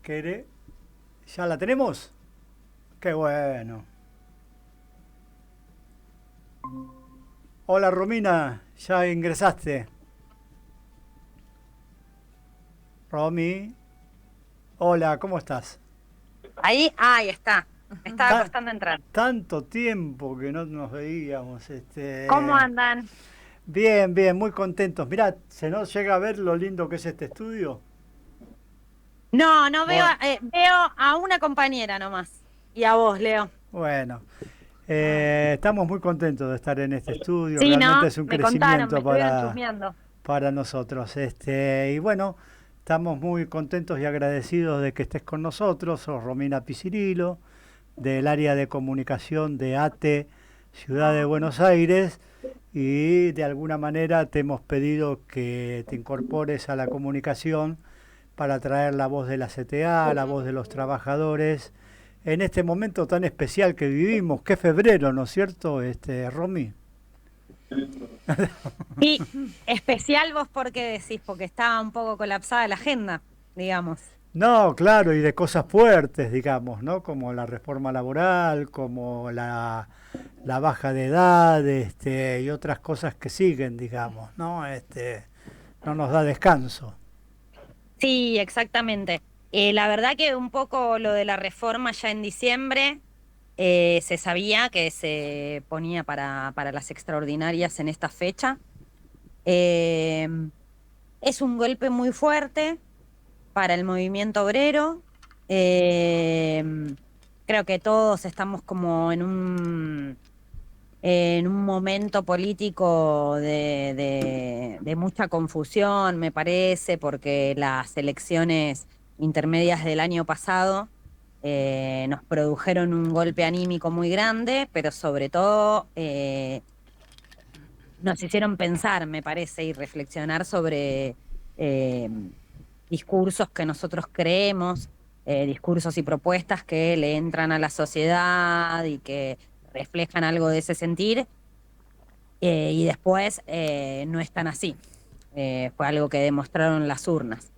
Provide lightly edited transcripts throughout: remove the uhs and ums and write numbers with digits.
¿Ya la tenemos? Qué bueno. Hola Romina, ya ingresaste. Romy, hola, ¿cómo estás? Ahí está. Me estaba Ta- costando entrar. Tanto tiempo que no nos veíamos. ¿Cómo andan? Bien, bien, muy contentos. Mirá, se nos llega a ver lo lindo que es este estudio. No, no veo, Bueno, veo a una compañera nomás. Y a vos, Leo. bueno, estamos muy contentos de estar en este estudio. Sí, Realmente ¿no? es un Me contaron, me crecimiento estuvieron chusmeando. para nosotros. Y bueno, estamos muy contentos y agradecidos de que estés con nosotros. Sos Romina Piscirilo, del área de comunicación de ATE, Ciudad de Buenos Aires, y de alguna manera te hemos pedido que te incorpores a la comunicación para traer la voz de la CTA, la voz de los trabajadores, en este momento tan especial que vivimos, que es febrero, ¿no es cierto, Romy? Y especial vos, ¿por qué decís? Porque estaba un poco colapsada la agenda, digamos. No, claro, y de cosas fuertes, digamos, ¿no? Como la reforma laboral, como la baja de edad, y otras cosas que siguen, digamos, ¿no? No nos da descanso. Sí, exactamente. La verdad que un poco lo de la reforma ya en diciembre se sabía que se ponía para las extraordinarias en esta fecha. Eh, es un golpe muy fuerte para el movimiento obrero. Eh, Creo que todos estamos como en un momento político de mucha confusión, me parece, porque las elecciones intermedias del año pasado nos produjeron un golpe anímico muy grande, pero sobre todo nos hicieron pensar, me parece, y reflexionar sobre eh, discursos que nosotros creemos, discursos y propuestas que le entran a la sociedad y que reflejan algo de ese sentir, y después no están así. Fue algo que demostraron las urnas.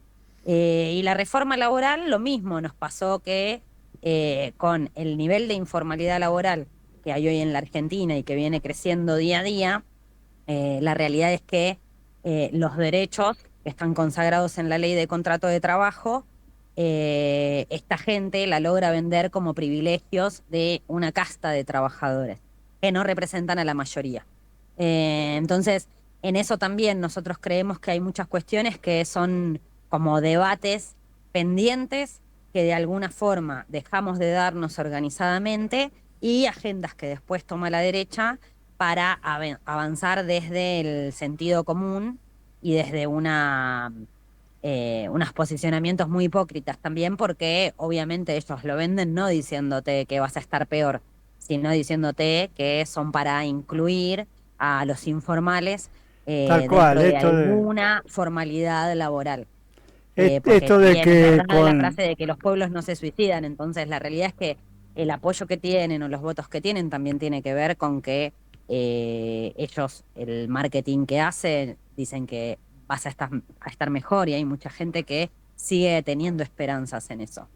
Y la reforma laboral, lo mismo, nos pasó que con el nivel de informalidad laboral que hay hoy en la Argentina y que viene creciendo día a día, la realidad es que los derechos que están consagrados en la ley de contrato de trabajo, esta gente la logra vender como privilegios de una casta de trabajadores que no representan a la mayoría. Entonces, en eso también nosotros creemos que hay muchas cuestiones que son como debates pendientes que de alguna forma dejamos de darnos organizadamente y agendas que después toma la derecha para avanzar desde el sentido común y desde unos posicionamientos muy hipócritas también, porque obviamente ellos lo venden no diciéndote que vas a estar peor, sino diciéndote que son para incluir a los informales Tal cual, dentro de alguna formalidad laboral. Porque esto de también es que verdad la con, frase de que los pueblos no se suicidan, entonces la realidad es que el apoyo que tienen o los votos que tienen también tiene que ver con que ellos, el marketing que hacen, dicen que vas a estar mejor y hay mucha gente que sigue teniendo esperanzas en eso.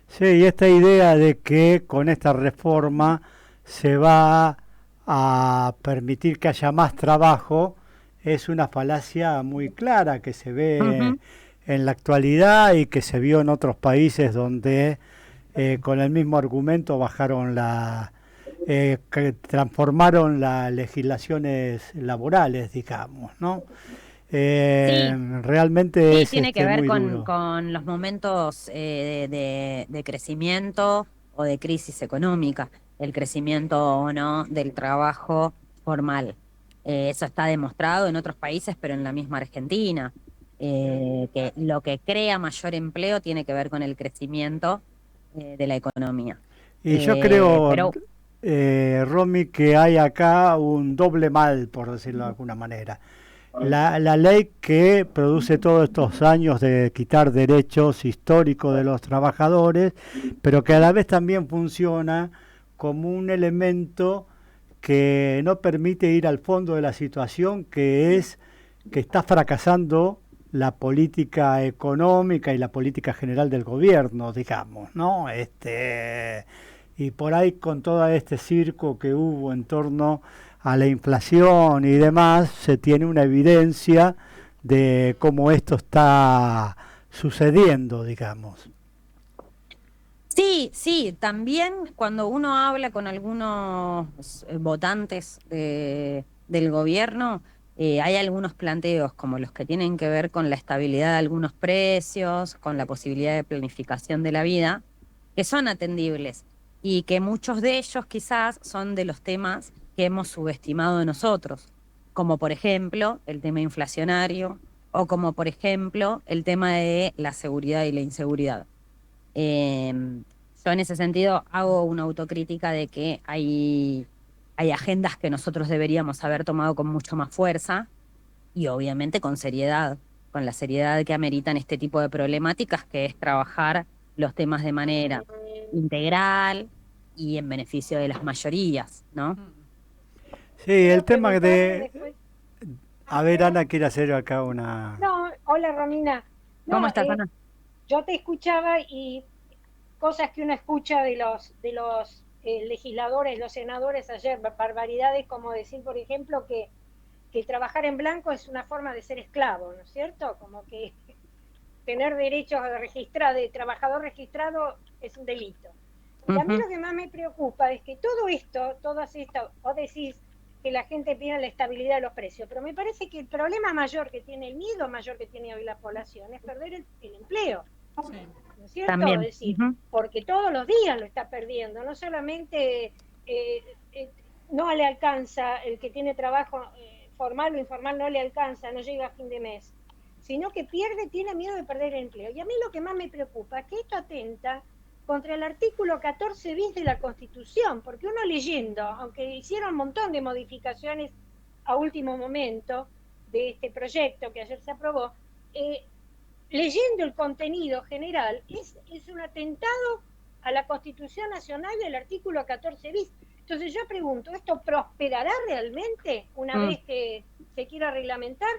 sí, y esta idea de que con esta reforma se va a permitir que haya más trabajo es una falacia muy clara que se ve Ujú. en la actualidad y que se vio en otros países donde con el mismo argumento bajaron que transformaron las legislaciones laborales, digamos, ¿no? Sí, Realmente sí, es tiene que ver muy duro. con los momentos de crecimiento o de crisis económica, el crecimiento o no del trabajo formal. Eso está demostrado en otros países, pero en la misma Argentina, que lo que crea mayor empleo tiene que ver con el crecimiento de la economía. Y yo creo, Pero Romy, que hay acá un doble mal, por decirlo de alguna manera. La ley que produce todos estos años de quitar derechos históricos de los trabajadores, pero que a la vez también funciona como un elemento que no permite ir al fondo de la situación, que es que está fracasando la política económica y la política general del gobierno, digamos, ¿no? Y por ahí con todo este circo que hubo en torno a la inflación y demás, se tiene una evidencia de cómo esto está sucediendo, digamos. Sí, sí, también cuando uno habla con algunos votantes del gobierno, hay algunos planteos como los que tienen que ver con la estabilidad de algunos precios, con la posibilidad de planificación de la vida, que son atendibles y que muchos de ellos quizás son de los temas que hemos subestimado de nosotros, como por ejemplo el tema inflacionario o como por ejemplo el tema de la seguridad y la inseguridad. Eh, yo en ese sentido hago una autocrítica de que hay agendas que nosotros deberíamos haber tomado con mucho más fuerza y obviamente con seriedad, con la seriedad que ameritan este tipo de problemáticas, que es trabajar los temas de manera integral y en beneficio de las mayorías, ¿no? Sí, el tema Preguntarle de... después. A ver, Ana quiere hacer acá una... No, hola Romina. ¿Cómo No, estás, Ana? yo te escuchaba y cosas que uno escucha de los legisladores, los senadores ayer, barbaridades como decir, por ejemplo, que trabajar en blanco es una forma de ser esclavo, ¿no es cierto? Como que tener derechos de trabajador registrado es un delito. Y a mí Ujú. lo que más me preocupa es que todo esto, todas estas, vos decís que la gente pide la estabilidad de los precios, pero me parece que el problema mayor que tiene, el miedo mayor que tiene hoy la población es perder el empleo, ¿no es cierto? Es También. decir, Ujú. porque todos los días lo está perdiendo, no solamente no le alcanza, el que tiene trabajo formal o informal no le alcanza, no llega a fin de mes, sino que tiene miedo de perder el empleo. Y a mí lo que más me preocupa es que esto atenta contra el artículo 14 bis de la Constitución, porque uno leyendo, aunque hicieron un montón de modificaciones a último momento de este proyecto que ayer se aprobó, leyendo el contenido general, es un atentado a la Constitución Nacional del artículo 14 bis. Entonces yo pregunto, ¿esto prosperará realmente una Mm. vez que se quiera reglamentar?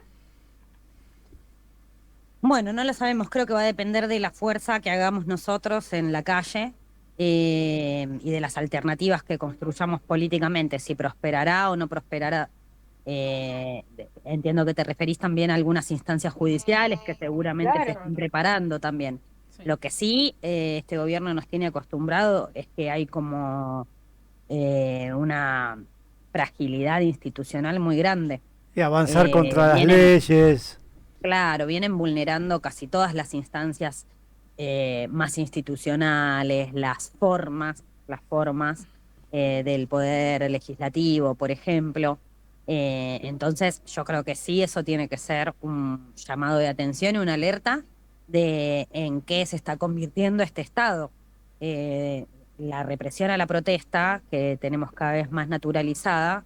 Bueno, no lo sabemos, creo que va a depender de la fuerza que hagamos nosotros en la calle y de las alternativas que construyamos políticamente, si prosperará o no prosperará. Entiendo que te referís también a algunas instancias judiciales que seguramente se Claro. están preparando también. Lo que sí este gobierno nos tiene acostumbrado es que hay como una fragilidad institucional muy grande. Y avanzar contra las Vienen leyes. Claro, vienen vulnerando casi todas las instancias más institucionales, las formas del poder legislativo, por ejemplo. Entonces, yo creo que sí, eso tiene que ser un llamado de atención y una alerta de en qué se está convirtiendo este Estado. Eh, la represión a la protesta, que tenemos cada vez más naturalizada,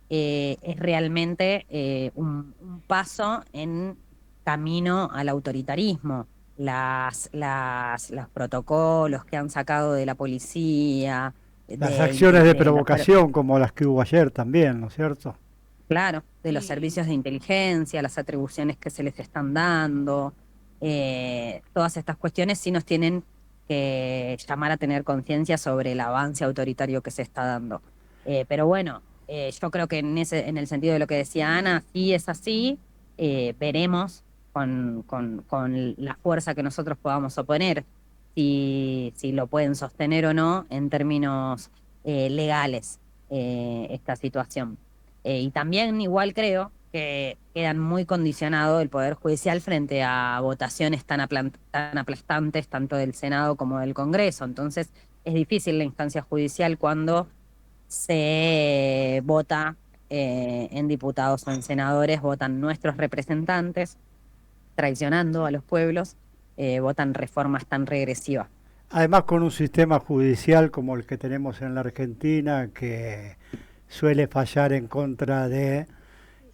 es realmente un paso en camino al autoritarismo. Los protocolos que han sacado de la policía, Las acciones de de los, provocación como las que hubo ayer también, ¿no es cierto? claro, de los servicios de inteligencia, las atribuciones que se les están dando, todas estas cuestiones sí nos tienen que llamar a tener conciencia sobre el avance autoritario que se está dando. Pero bueno, yo creo que en el sentido de lo que decía Ana, sí es así, veremos con la fuerza que nosotros podamos oponer si lo pueden sostener o no en términos legales esta situación. Y también igual creo que quedan muy condicionado el Poder Judicial frente a votaciones tan aplastantes tanto del Senado como del Congreso. Entonces es difícil la instancia judicial cuando se vota en diputados o en senadores, votan nuestros representantes, traicionando a los pueblos, votan reformas tan regresivas. Además con un sistema judicial como el que tenemos en la Argentina que suele fallar en contra de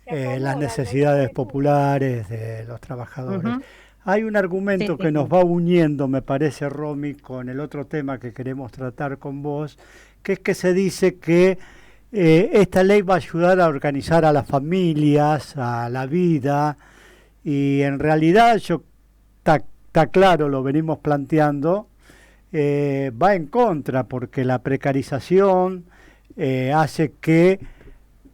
Y se las acomodan, no necesidades se juzgan. populares de los trabajadores. Ujú. Hay un Sí, argumento sí, que nos sí. va uniendo, me parece, Romy, con el otro tema que queremos tratar con vos, que es que se dice que esta ley va a ayudar a organizar a las familias, a la vida, y en realidad está claro, lo venimos planteando, va en contra porque la precarización hace que,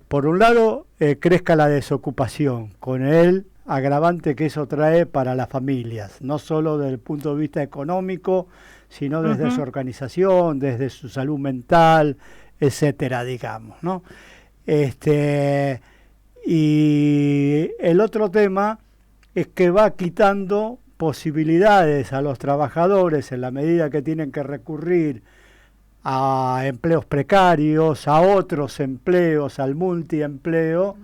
por un lado, crezca la desocupación, con el agravante que eso trae para las familias, no solo desde el punto de vista económico, sino desde su organización, desde su salud mental, etcétera, digamos, ¿no? Y el otro tema es que va quitando posibilidades a los trabajadores en la medida que tienen que recurrir a empleos precarios, a otros empleos, al multiempleo,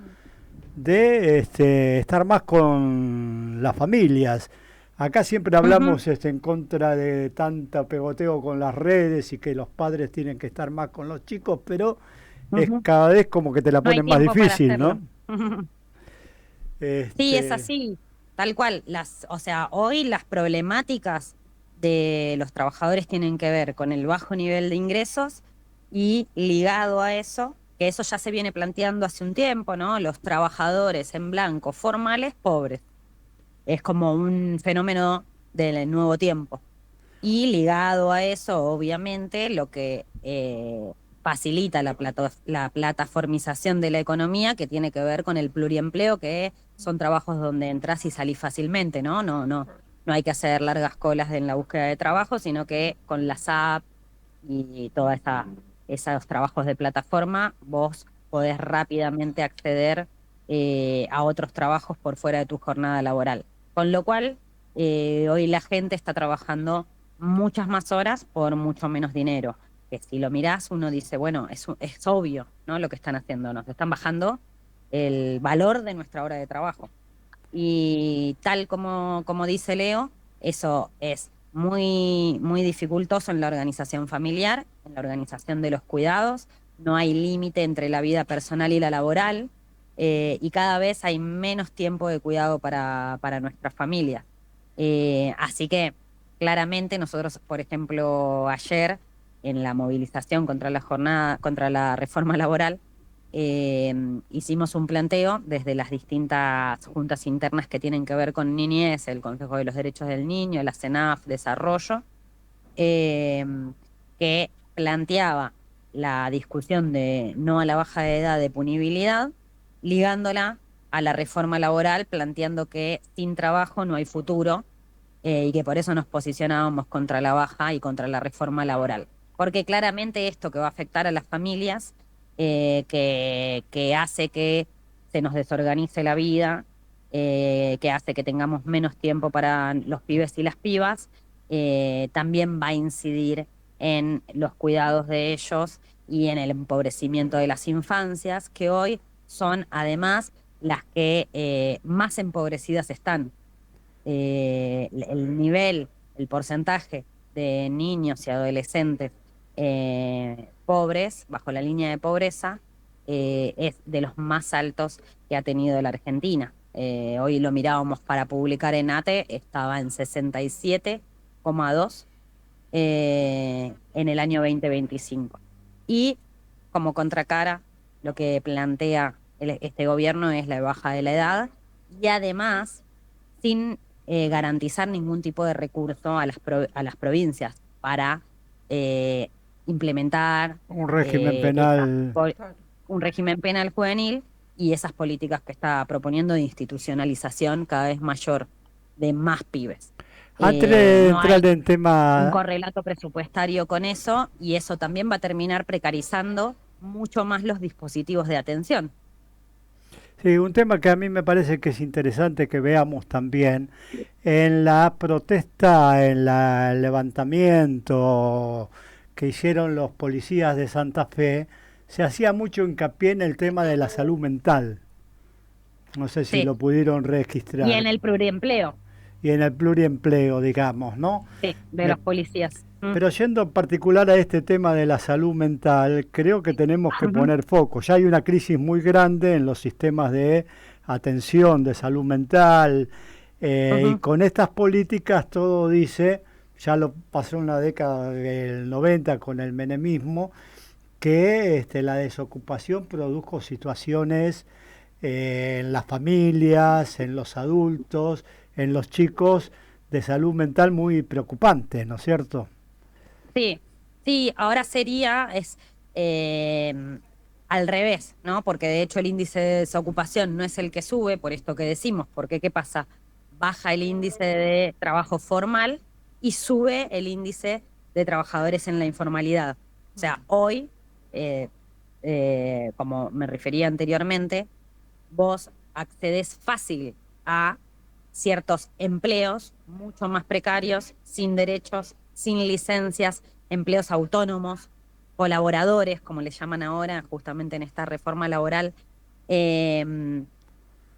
de estar más con las familias. Acá siempre hablamos en contra de tanto pegoteo con las redes y que los padres tienen que estar más con los chicos, pero es cada vez como que te la ponen más difícil, ¿no? Sí, es así, tal cual. O sea, hoy las problemáticas de los trabajadores tienen que ver con el bajo nivel de ingresos y ligado a eso, que eso ya se viene planteando hace un tiempo, ¿no? Los trabajadores en blanco formales pobres. Es como un fenómeno del nuevo tiempo. Y ligado a eso, obviamente, lo que facilita la plataformización de la economía, que tiene que ver con el pluriempleo, que son trabajos donde entras y salís fácilmente, ¿no? No hay que hacer largas colas en la búsqueda de trabajo, sino que con las apps y todos esos trabajos de plataforma, vos podés rápidamente acceder a otros trabajos por fuera de tu jornada laboral. Con lo cual, hoy la gente está trabajando muchas más horas por mucho menos dinero. Que si lo mirás, uno dice, bueno, es obvio, ¿no? Lo que están haciendo, nos están bajando el valor de nuestra hora de trabajo. Y tal como dice Leo, eso es muy, muy dificultoso en la organización familiar, en la organización de los cuidados. No hay límite entre la vida personal y la laboral, y cada vez hay menos tiempo de cuidado para nuestras familias. Así que claramente nosotros, por ejemplo, ayer en la movilización contra la reforma laboral, hicimos un planteo desde las distintas juntas internas que tienen que ver con niñez, el Consejo de los Derechos del Niño, la CENAF, Desarrollo, que planteaba la discusión de no a la baja de edad de punibilidad, ligándola a la reforma laboral, planteando que sin trabajo no hay futuro, y que por eso nos posicionábamos contra la baja y contra la reforma laboral. Porque claramente esto que va a afectar a las familias, que hace que se nos desorganice la vida, que hace que tengamos menos tiempo para los pibes y las pibas, también va a incidir en los cuidados de ellos y en el empobrecimiento de las infancias, que hoy son además las que más empobrecidas están. El nivel, el porcentaje de niños y adolescentes pobres, bajo la línea de pobreza, es de los más altos que ha tenido la Argentina. Hoy lo mirábamos para publicar en ATE, estaba en 67,2 en el año 2025. Y como contracara, lo que plantea este gobierno es la baja de la edad y además sin garantizar ningún tipo de recurso a las provincias para implementar un régimen penal. Un régimen penal juvenil y esas políticas que está proponiendo de institucionalización cada vez mayor de más pibes. Antes de entrar en tema... un correlato presupuestario con eso, y eso también va a terminar precarizando mucho más los dispositivos de atención. Sí, un tema que a mí me parece que es interesante que veamos también en la protesta, en el levantamiento que hicieron los policías de Santa Fe, se hacía mucho hincapié en el tema de la salud mental. No sé si lo pudieron registrar. Y en el pluriempleo. Y en el pluriempleo, digamos, ¿no? Sí, de los policías. Pero yendo en particular a este tema de la salud mental, creo que tenemos que poner foco. Ya hay una crisis muy grande en los sistemas de atención de salud mental, y con estas políticas todo dice, ya lo pasó en la década del 90 con el menemismo, que la desocupación produjo situaciones en las familias, en los adultos, en los chicos, de salud mental muy preocupante, ¿no es cierto? Sí, sí, ahora eh, al revés, ¿no? Porque de hecho el índice de desocupación no es el que sube, por esto que decimos, porque ¿qué pasa? Baja el índice de trabajo formal y sube el índice de trabajadores en la informalidad. O sea, hoy, eh, como me refería anteriormente, vos accedes fácil a ciertos empleos mucho más precarios, sin derechos, sin licencias, empleos autónomos, colaboradores, como le llaman ahora, justamente en esta reforma laboral. Eh,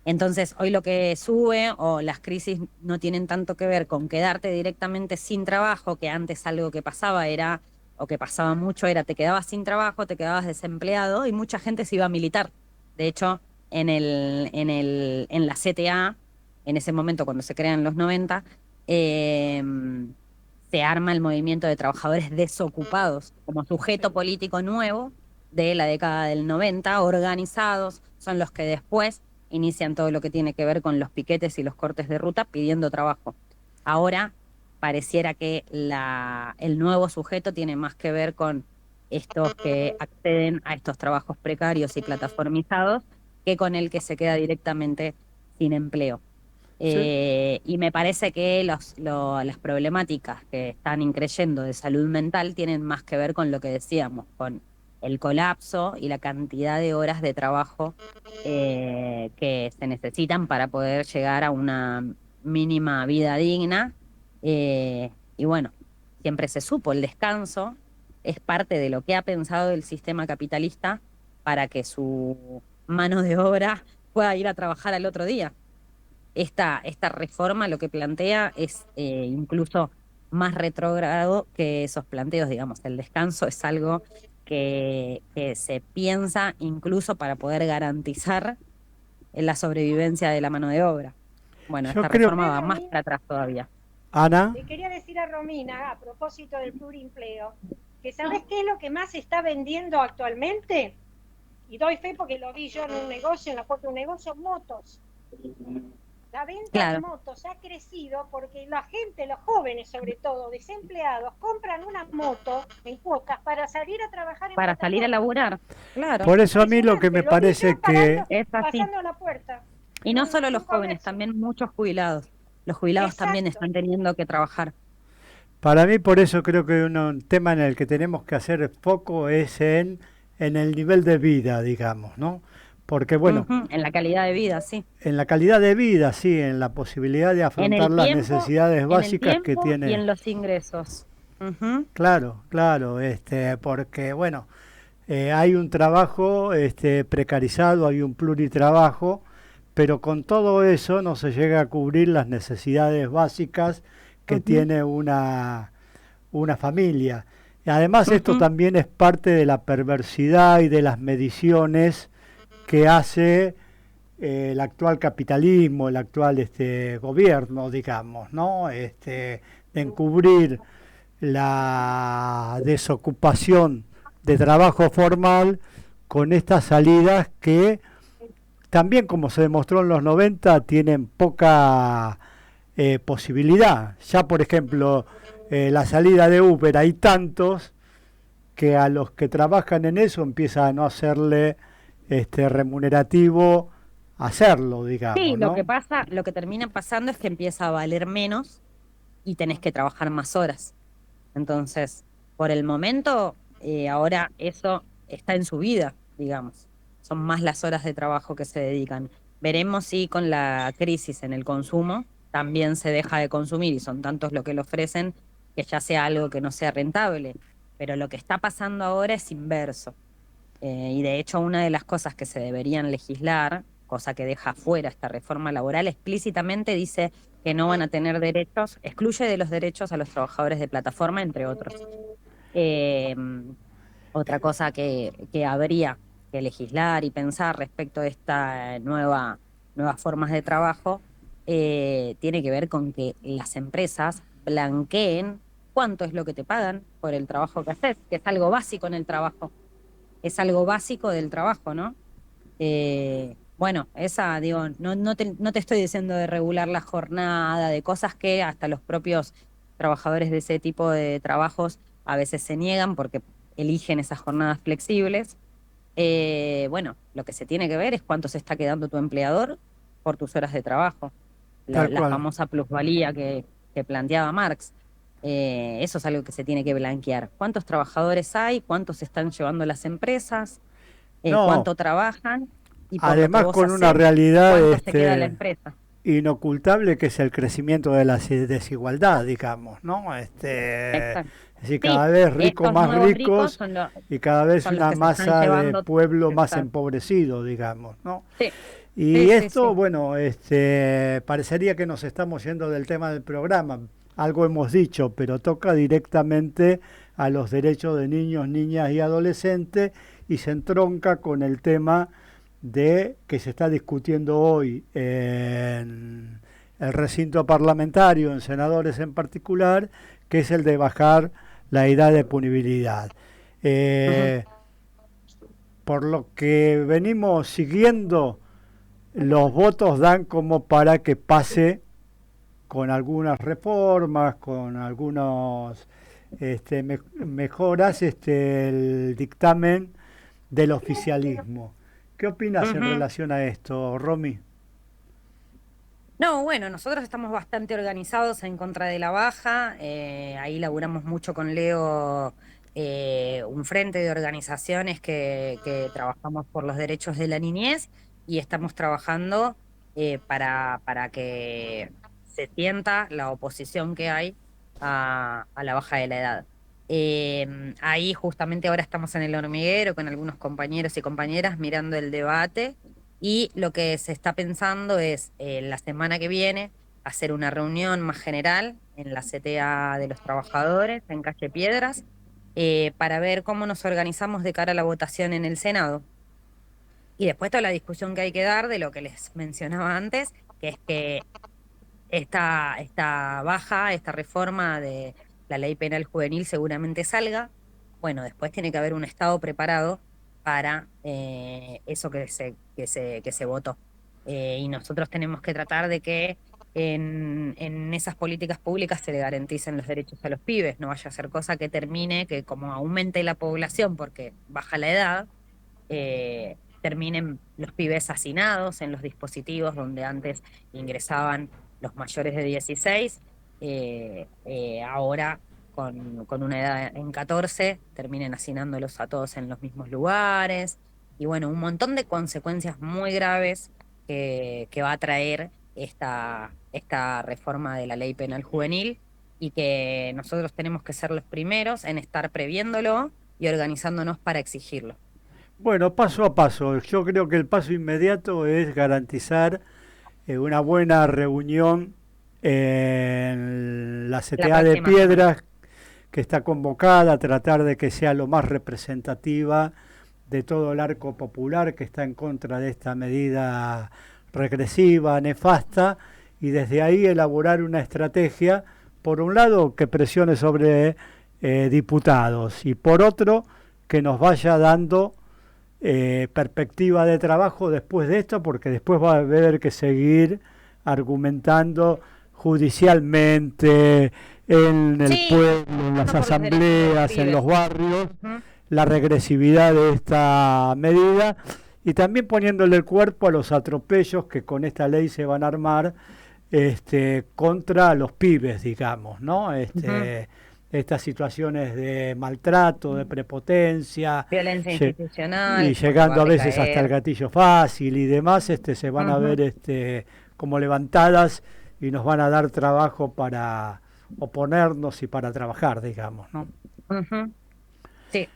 entonces, hoy lo que sube o las crisis no tienen tanto que ver con quedarte directamente sin trabajo, que antes algo que pasaba era, o que pasaba mucho, era te quedabas sin trabajo, te quedabas desempleado y mucha gente se iba a militar. De hecho, en la CTA, en ese momento cuando se crean los 90, eh, se arma el movimiento de trabajadores desocupados como sujeto político nuevo de la década del 90, organizados, son los que después inician todo lo que tiene que ver con los piquetes y los cortes de ruta pidiendo trabajo. Ahora pareciera que el nuevo sujeto tiene más que ver con estos que acceden a estos trabajos precarios y plataformizados que con el que se queda directamente sin empleo. Sí. Y me parece que las problemáticas que están increyendo de salud mental tienen más que ver con lo que decíamos, con el colapso y la cantidad de horas de trabajo que se necesitan para poder llegar a una mínima vida digna. Y bueno, siempre se supo, el descanso es parte de lo que ha pensado el sistema capitalista para que su mano de obra pueda ir a trabajar al otro día. Esta reforma lo que plantea es incluso más retrógrado que esos planteos, digamos. El descanso es algo que se piensa incluso para poder garantizar la sobrevivencia de la mano de obra. Bueno, Yo esta creo, reforma va más para atrás todavía. Ana, Le quería decir a Romina, a propósito del plurimpleo, que ¿sabes qué es lo que más se está vendiendo actualmente? Y doy fe porque lo vi yo en un negocio, en la puerta de un negocio, motos. La venta de Claro, motos ha crecido porque la gente, los jóvenes sobre todo, desempleados, compran una moto en cuotas para salir a trabajar en para salir a plataforma. laburar. Claro, por Es eso a mí lo que impresionante, me lo vi parece yo que, es así. pasando la puerta Y en no un, solo en los un jóvenes, comercio. también muchos jubilados. Los jubilados también Exacto. están teniendo que trabajar. para mí por eso creo que un tema en el que tenemos que hacer foco es en el nivel de vida, digamos, ¿no? Porque bueno, Ujú, en la calidad de vida, sí. en la calidad de vida, sí, en la posibilidad de afrontar las necesidades En el básicas que tiempo y tiene. en los ingresos. Ujú, Claro, claro, porque bueno, hay un trabajo precarizado, hay un pluritrabajo, pero con todo eso no se llega a cubrir las necesidades básicas que ujú, tiene una familia. Y además esto ujú. también es parte de la perversidad y de las mediciones que hace el actual capitalismo, el actual gobierno, digamos, ¿no? De encubrir la desocupación de trabajo formal con estas salidas que también, como se demostró en los 90, tienen poca posibilidad. Ya, por ejemplo, la salida de Uber, hay tantos que a los que trabajan en eso empieza a no hacerle remunerativo hacerlo, Sí, digamos, lo que ¿no? pasa, lo que termina pasando es que empieza a valer menos y tenés que trabajar más horas. Entonces, por el momento, ahora eso está en su vida, digamos. Son más las horas de trabajo que se dedican. Veremos si con la crisis en el consumo también se deja de consumir y son tantos lo que lo ofrecen que ya sea algo que no sea rentable. Pero lo que está pasando ahora es inverso. Y de hecho, una de las cosas que se deberían legislar, cosa que deja fuera esta reforma laboral, explícitamente dice que no van a tener derechos, excluye de los derechos a los trabajadores de plataforma, entre otros. Eh, Otra cosa que habría que legislar y pensar respecto a esta nuevas formas de trabajo tiene que ver con que las empresas blanqueen cuánto es lo que te pagan por el trabajo que haces, que es algo básico en el trabajo, es algo básico del trabajo, ¿no? Bueno, esa, digo, no te estoy diciendo de regular la jornada, de cosas que hasta los propios trabajadores de ese tipo de trabajos a veces se niegan porque eligen esas jornadas flexibles. Bueno, lo que se tiene que ver es cuánto se está quedando tu empleador por tus horas de trabajo, Tal la cual. famosa plusvalía que planteaba Marx. Eso es algo que se tiene que blanquear. ¿Cuántos trabajadores hay? ¿Cuántos están llevando las empresas? No, ¿Cuánto trabajan? Y por lo que además vos con una haces, realidad ¿cuánto se queda la empresa? inocultable que es el crecimiento de la desigualdad, digamos, ¿no? Exacto. Es decir, Sí, cada vez ricos estos más nuevos ricos ricos y cada vez son los una que se están masa de llevando. pueblo más Exacto. empobrecido, digamos, ¿no? Sí, Y sí, sí, esto, sí. bueno, parecería que nos estamos yendo del tema del programa. Algo hemos dicho, pero toca directamente a los derechos de niños, niñas y adolescentes y se entronca con el tema de que se está discutiendo hoy en el recinto parlamentario, en senadores en particular, que es el de bajar la edad de punibilidad. Ujú. Eh, por lo que venimos siguiendo, los votos dan como para que pase con algunas reformas, con algunas mejoras, el dictamen del oficialismo. ¿Qué opinas en Ujú. relación a esto, Romy? No, bueno, nosotros estamos bastante organizados en contra de la baja. Ahí laburamos mucho con Leo, un frente de organizaciones que trabajamos por los derechos de la niñez y estamos trabajando para que se sienta la oposición que hay a la baja de la edad. Ahí justamente ahora estamos en el hormiguero con algunos compañeros y compañeras mirando el debate. Y lo que se está pensando es la semana que viene hacer una reunión más general en la CTA de los trabajadores en Calle Piedras para ver cómo nos organizamos de cara a la votación en el Senado. Y después toda la discusión que hay que dar de lo que les mencionaba antes, que es que esta baja, esta reforma de la ley penal juvenil seguramente salga. Bueno, después tiene que haber un Estado preparado para eso que se votó. Y nosotros tenemos que tratar de que en esas políticas públicas se le garanticen los derechos a los pibes, no vaya a ser cosa que termine, que como aumente la población porque baja la edad, terminen los pibes hacinados en los dispositivos donde antes ingresaban los mayores de 16, ahora con una edad en 14 terminen hacinándolos a todos en los mismos lugares. Y bueno, un montón de consecuencias muy graves que va a traer esta reforma de la ley penal juvenil y que nosotros tenemos que ser los primeros en estar previéndolo y organizándonos para exigirlo. Bueno, paso a paso. Yo creo que el paso inmediato es garantizar una buena reunión en la La CTA de próxima semana. Piedras, que está convocada, a tratar de que sea lo más representativa de todo el arco popular que está en contra de esta medida regresiva, nefasta, y desde ahí elaborar una estrategia, por un lado, que presione sobre diputados y por otro, que nos vaya dando perspectiva de trabajo después de esto, porque después va a haber que seguir argumentando judicialmente, en el Sí, pueblo, en las por los derechos de los asambleas, en pibes. los barrios, Ujú, la regresividad de esta medida y también poniéndole el cuerpo a los atropellos que con esta ley se van a armar contra los pibes, digamos, ¿no? ujú. Estas situaciones de maltrato, de prepotencia, Violencia y institucional, por llegando a robarle veces hasta el caer. gatillo fácil y demás, se van a ver Ujú, como levantadas y nos van a dar trabajo para oponernos y para trabajar, digamos, ¿no? ujú. Sí,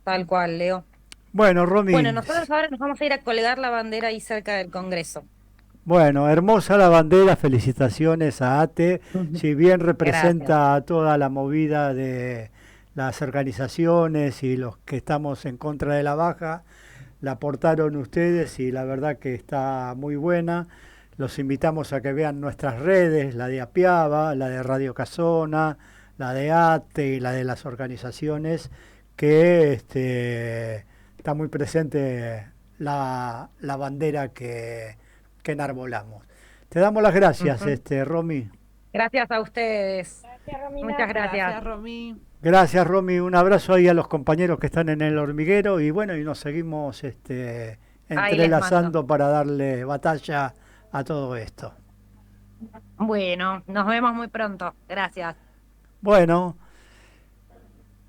tal cual, Leo. Bueno, Bueno, Romy, nosotros ahora nos vamos a ir a colgar la bandera ahí cerca del Congreso. bueno, hermosa la bandera, felicitaciones a ATE, Ujú. si bien Gracias. representa a toda la movida de las organizaciones y los que estamos en contra de la baja, la aportaron ustedes y la verdad que está muy buena. Los invitamos a que vean nuestras redes, la de Apiaba, la de Radio Casona, la de ATE y la de las organizaciones que está muy presente la bandera que enarbolamos. Te damos las gracias, Romy. Gracias a ustedes. Gracias, Romina. Muchas gracias. Gracias, Romy. Gracias, Romy. Un abrazo ahí a los compañeros que están en el hormiguero y bueno, y nos seguimos entrelazando para darle batalla a todo esto. Bueno, nos vemos muy pronto. Gracias. Bueno.